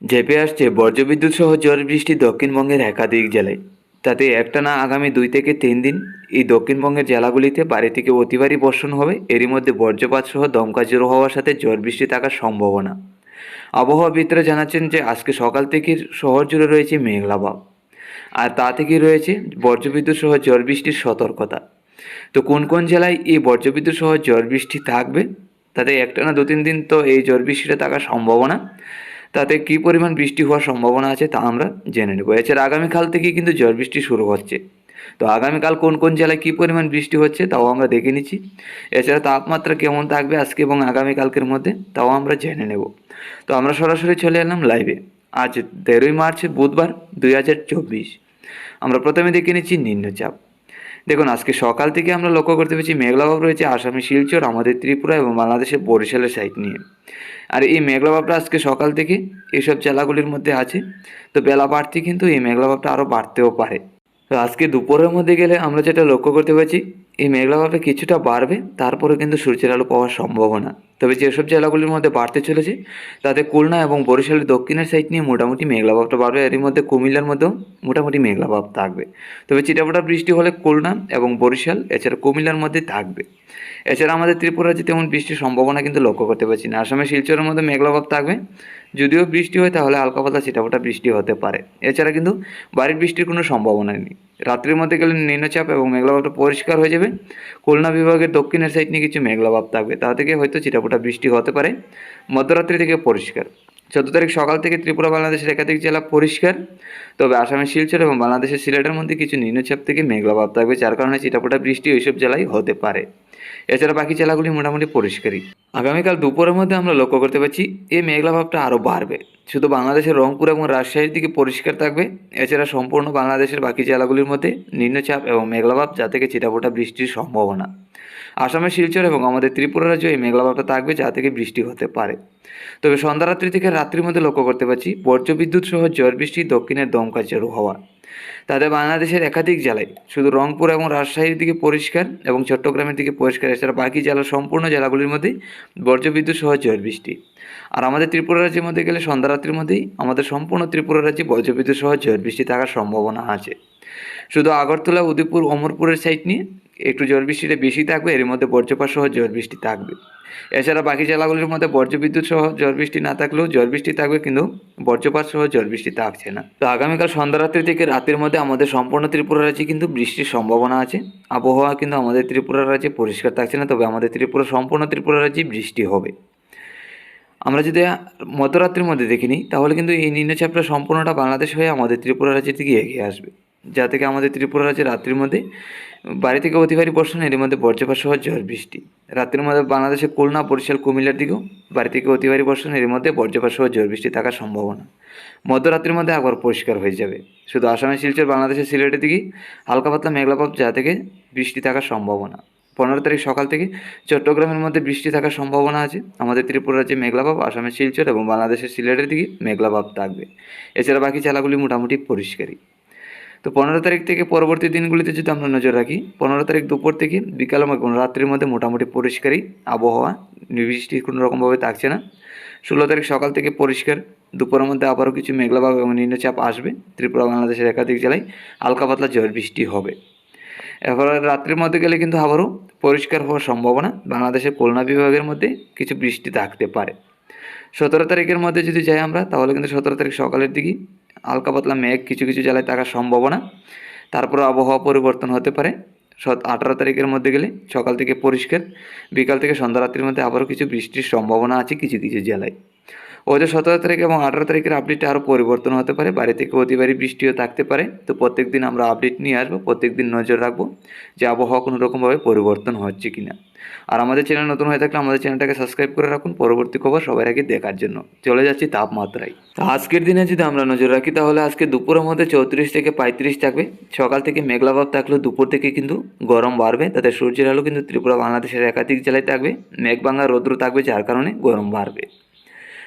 ঝেঁপে আসছে বজ্রবিদ্যুৎ সহ ঝড় বৃষ্টি দক্ষিণবঙ্গের একাধিক জেলায়। তাতে একটানা আগামী 2 থেকে 3 দিন এই দক্ষিণবঙ্গের জেলাগুলিতে ভারী থেকে অতি ভারী বর্ষণ হবে। এরই মধ্যে বজ্রপাত সহ দমকা ঝোড়ো হওয়ার সাথে ঝড় বৃষ্টি থাকার সম্ভাবনা। আবহাওয়াবিদরা জানাচ্ছেন যে আজকে সকাল থেকে শহর জুড়ে রয়েছে মেঘলা ভাব, আর তা থেকেই রয়েছে বজ্রবিদ্যুৎ সহ ঝড় বৃষ্টির সতর্কতা। তো কোন কোন জেলায় এই বজ্রবিদ্যুৎ সহ ঝড় বৃষ্টি থাকবে, তাতে একটানা 2-3 দিন তো এই ঝড় বৃষ্টিটা থাকার সম্ভাবনা। তাতে কী পরিমাণ বৃষ্টি হওয়ার সম্ভাবনা আছে তা আমরা জেনে নেব। এছাড়া আগামীকাল থেকেই কিন্তু ঝড় বৃষ্টি শুরু হচ্ছে। তো আগামীকাল কোন কোন জেলায় কী পরিমাণ বৃষ্টি হচ্ছে তাও আমরা দেখে নিচ্ছি। এছাড়া তাপমাত্রা কেমন থাকবে আজকে এবং আগামীকালকের মধ্যে তাও আমরা জেনে নেব। তো আমরা সরাসরি চলে এলাম লাইভে। আজ 13ই মার্চ বুধবার 2024। আমরা প্রথমে দেখে নিচ্ছি নিম্নচাপ। দেখুন আজকে সকাল থেকে আমরা লক্ষ্য করতে পেরেছি মেঘলা ভাব রয়েছে আসামে শিলচর, আমাদের ত্রিপুরা এবং বাংলাদেশের বরিশালের সাইড নিয়ে। আর এই মেঘলা ভাবটা আজকে সকাল থেকে এইসব জেলাগুলির মধ্যে আছে। তো বেলা বাড়তে কিন্তু এই মেঘলা ভাবটা আরও বাড়তেও পারে। তো আজকে দুপুরের মধ্যে গেলে আমরা যেটা লক্ষ্য করতে পারছি, এই মেঘলা ভাবটা কিছুটা বাড়বে, তারপরে কিন্তু সূর্যের আলো পাওয়ার সম্ভাবনা। তবে যেসব জেলাগুলির মধ্যে বাড়তে চলেছে তাতে খুলনা এবং বরিশালের দক্ষিণের সাইড নিয়ে মোটামুটি মেঘলা ভাবটা বাড়বে। এরই মধ্যে কুমিল্লার মধ্যেও মোটামুটি মেঘলা ভাব থাকবে। তবে চিটাফাটা বৃষ্টি হলে খুলনা এবং বরিশাল এছাড়া কুমিল্লার মধ্যে থাকবে। এছাড়া আমাদের ত্রিপুরা রাজ্যে তেমন বৃষ্টির সম্ভাবনা কিন্তু লক্ষ্য করতে পারছি না। আসামে শিলচরের মধ্যে মেঘলা ভাব থাকবে, যদিও বৃষ্টি হয় তাহলে হালকা পাতলা ছিটাফোঁটা বৃষ্টি হতে পারে। এছাড়া কিন্তু বাড়ির বৃষ্টির কোনো সম্ভাবনা নেই। রাত্রির মধ্যে গেলে নিম্নচাপ এবং মেঘলা ভাবটা পরিষ্কার হয়ে যাবে। খুলনা বিভাগের দক্ষিণের সাইড নিয়ে কিছু মেঘলা ভাব থাকবে, তা থেকে হয়তো ছিটাফোঁটা বৃষ্টি হতে পারে। মধ্যরাত্রি থেকে পরিষ্কার। 14 তারিখ সকাল থেকে ত্রিপুরা বাংলাদেশের একাধিক জেলা পরিষ্কার। তবে আসামের শিলচর এবং বাংলাদেশের সিলেটের মধ্যে কিছু নিম্নচাপ থেকে মেঘলা ভাব থাকবে, যার কারণে ছিটাফোঁটা বৃষ্টি ওইসব জেলায় হতে পারে। এছাড়া বাকি জেলাগুলি মোটামুটি পরিষ্কারই। আগামীকাল দুপুরের মধ্যে আমরা লক্ষ্য করতে পারছি এই মেঘলা ভাবটা আরও বাড়বে। শুধু বাংলাদেশের রংপুর এবং রাজশাহীর দিকে পরিষ্কার থাকবে। এছাড়া সম্পূর্ণ বাংলাদেশের বাকি জেলাগুলির মধ্যে নিম্নচাপ এবং মেঘলা ভাব, যা থেকে ছিটাফোঁটা বৃষ্টির সম্ভাবনা। আসামের শিলচর এবং আমাদের ত্রিপুরা রাজ্য এই মেঘলা ভাবটা থাকবে, যা থেকে বৃষ্টি হতে পারে। তবে সন্ধ্যা রাত্রি থেকে রাত্রির মধ্যে লক্ষ্য করতে পারছি বজ্রবিদ্যুৎ সহ ঝড় বৃষ্টি দক্ষিণের দমকা ঝোড়ো হওয়া। তাদের বাংলাদেশের একাধিক জেলায় শুধু রংপুর এবং রাজশাহীর দিকে পরিষ্কার এবং চট্টগ্রামের দিকে পরিষ্কার। এছাড়া বাকি জেলার সম্পূর্ণ জেলাগুলির মধ্যে বজ্রবিদ্যুৎ সহ ঝড় বৃষ্টি। আর আমাদের ত্রিপুরা রাজ্যের মধ্যে গেলে সন্ধ্যা রাত্রির মধ্যেই আমাদের সম্পূর্ণ ত্রিপুরা রাজ্যে বজ্রবিদ্যুৎ সহ ঝড় বৃষ্টি থাকার সম্ভাবনা আছে। শুধু আগরতলা, উদয়পুর, অমরপুরের সাইড নিয়ে একটু ঝড় বৃষ্টিটা বেশি থাকবে, এর মধ্যে বজ্রপাত সহ ঝড় বৃষ্টি থাকবে। এছাড়া বাকি জেলাগুলির মধ্যে বজ্রবিদ্যুৎ সহ ঝড় বৃষ্টি না থাকলেও ঝড় বৃষ্টি থাকবে, কিন্তু বজ্রপাত সহ ঝড় বৃষ্টি থাকছে না। তো আগামীকাল সন্ধ্যা রাত্রি থেকে রাতের মধ্যে আমাদের সম্পূর্ণ ত্রিপুরা রাজ্যে কিন্তু বৃষ্টির সম্ভাবনা আছে। আবহাওয়া কিন্তু আমাদের ত্রিপুরা রাজ্যে পরিষ্কার থাকছে না, তবে আমাদের সম্পূর্ণ ত্রিপুরা রাজ্যে বৃষ্টি হবে। আমরা যদি মধ্যরাত্রির মধ্যে দেখি নিই, তাহলে কিন্তু এই নিম্নচাপটা সম্পূর্ণটা বাংলাদেশ হয়ে আমাদের ত্রিপুরা রাজ্যের দিকে এগিয়ে আসবে, যা থেকে আমাদের ত্রিপুরা রাজ্যে রাত্রির মধ্যে বাড়ি থেকে অতি ভারী বর্ষণ, এর মধ্যে বজ্রপাত সহ ঝড় বৃষ্টি। রাত্রির মধ্যে বাংলাদেশের খুলনা, বরিশাল, কুমিল্লার দিকেও বাড়ি থেকে অতি ভারী বর্ষণ, এর মধ্যে বজ্রপাত সহ ঝড় বৃষ্টি থাকার সম্ভাবনা। মধ্যরাত্রির মধ্যে আবার পরিষ্কার হয়ে যাবে। শুধু আসামের শিলচর, বাংলাদেশের সিলেটের দিকেই হালকা পাতলা মেঘলা ভাব, যা থেকে বৃষ্টি থাকার সম্ভাবনা। 15 তারিখ সকাল থেকে চট্টগ্রামের মধ্যে বৃষ্টি থাকার সম্ভাবনা আছে। আমাদের ত্রিপুরা রাজ্যে মেঘলা ভাব, আসামের শিলচর এবং বাংলাদেশের সিলেটের দিকে মেঘলা ভাব থাকবে। এছাড়া বাকি জেলাগুলি মোটামুটি পরিষ্কারই। তো 15 তারিখ থেকে পরবর্তী দিনগুলিতে যদি আমরা নজর রাখি, 15 তারিখ দুপুর থেকে বিকাল এবং রাত্রির মধ্যে মোটামুটি পরিষ্কারই আবহাওয়া, বৃষ্টি কোনো রকমভাবে থাকছে না। 16 তারিখ সকাল থেকে পরিষ্কার, দুপুরের মধ্যে আবারও কিছু মেঘলা ভাব এবং নিম্নচাপ আসবে। ত্রিপুরা বাংলাদেশের একাধিক জেলায় হালকা পাতলা ঝড় বৃষ্টি হবে। এরপর রাত্রির মধ্যে গেলে কিন্তু আবারও পরিষ্কার হওয়ার সম্ভাবনা। বাংলাদেশের খুলনা বিভাগের মধ্যে কিছু বৃষ্টি থাকতে পারে। 17 তারিখের মধ্যে যদি যাই আমরা, তাহলে কিন্তু 17 তারিখ সকালের দিকে হালকা পাতলা মেঘ কিছু কিছু জেলায় থাকার সম্ভাবনা। তারপরে আবহাওয়া পরিবর্তন হতে পারে। 18 তারিখের মধ্যে গেলে সকাল থেকে পরিষ্কার, বিকাল থেকে সন্ধ্যা রাত্রির মধ্যে আবারও কিছু বৃষ্টির সম্ভাবনা আছে কিছু কিছু জেলায়। ওই যে 17 তারিখ এবং 18 তারিখের আপডেটে আরও পরিবর্তন হতে পারে, বাড়ি থেকে অতি ভারী বৃষ্টিও থাকতে পারে। তো প্রত্যেক দিন আমরা আপডেট নিয়ে আসবো, প্রত্যেক দিন নজর রাখবো যে আবহাওয়া কোনো রকমভাবে পরিবর্তন হচ্ছে কিনা। আর আমাদের চ্যানেল নতুন হয়ে থাকলে আমাদের চ্যানেলটাকে সাবস্ক্রাইব করে রাখুন পরবর্তী খবর সবার আগে দেখার জন্য। চলে যাচ্ছি তাপমাত্রায়। তো আজকের দিনে যদি আমরা নজর রাখি, তাহলে আজকে দুপুরের মধ্যে 34 থেকে 35 থাকবে। সকাল থেকে মেঘলা ভাব থাকলেও দুপুর থেকে কিন্তু গরম বাড়বে, তাতে সূর্যের আলো কিন্তু ত্রিপুরা বাংলাদেশের একাধিক জেলায় থাকবে। মেঘ ভাঙা রৌদ্র থাকবে, যার কারণে গরম বাড়বে।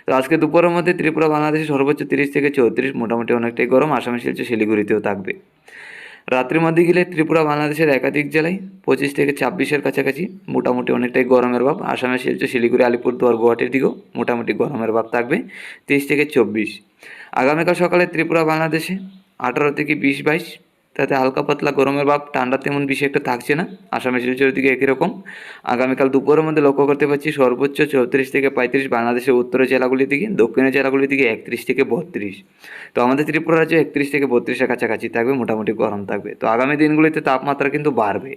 তো আজকে দুপুরের মধ্যে ত্রিপুরা বাংলাদেশে সর্বোচ্চ 30 থেকে 34, মোটামুটি অনেকটাই গরম। আসামে শিলচর, শিলিগুড়িতেও থাকবে। রাত্রির মধ্যে গেলে ত্রিপুরা বাংলাদেশের একাধিক জেলায় 25 থেকে 26-এর কাছাকাছি, মোটামুটি অনেকটাই গরমের ভাব। আসামের শিলচর, শিলিগুড়ি, আলিপুরদুয়ার, গুয়াহাটির দিকেও মোটামুটি গরমের ভাব থাকবে। 23 থেকে 24। আগামীকাল সকালে ত্রিপুরা বাংলাদেশে 18 থেকে 20-22, তাতে হালকা পাতলা গরমের ভাব, ঠান্ডা তেমন বেশি একটা থাকছে না। আসামে শিলচরের দিকে একই রকম। আগামীকাল দুপুরের মধ্যে লক্ষ্য করতে পারছি সর্বোচ্চ 34 থেকে 35 বাংলাদেশের উত্তরের জেলাগুলির দিকে, দক্ষিণের জেলাগুলির দিকে 31 থেকে 32। তো আমাদের ত্রিপুরা রাজ্যে 31 থেকে 32-এর কাছাকাছি থাকবে, মোটামুটি গরম থাকবে। তো আগামী দিনগুলিতে তাপমাত্রা কিন্তু বাড়বে।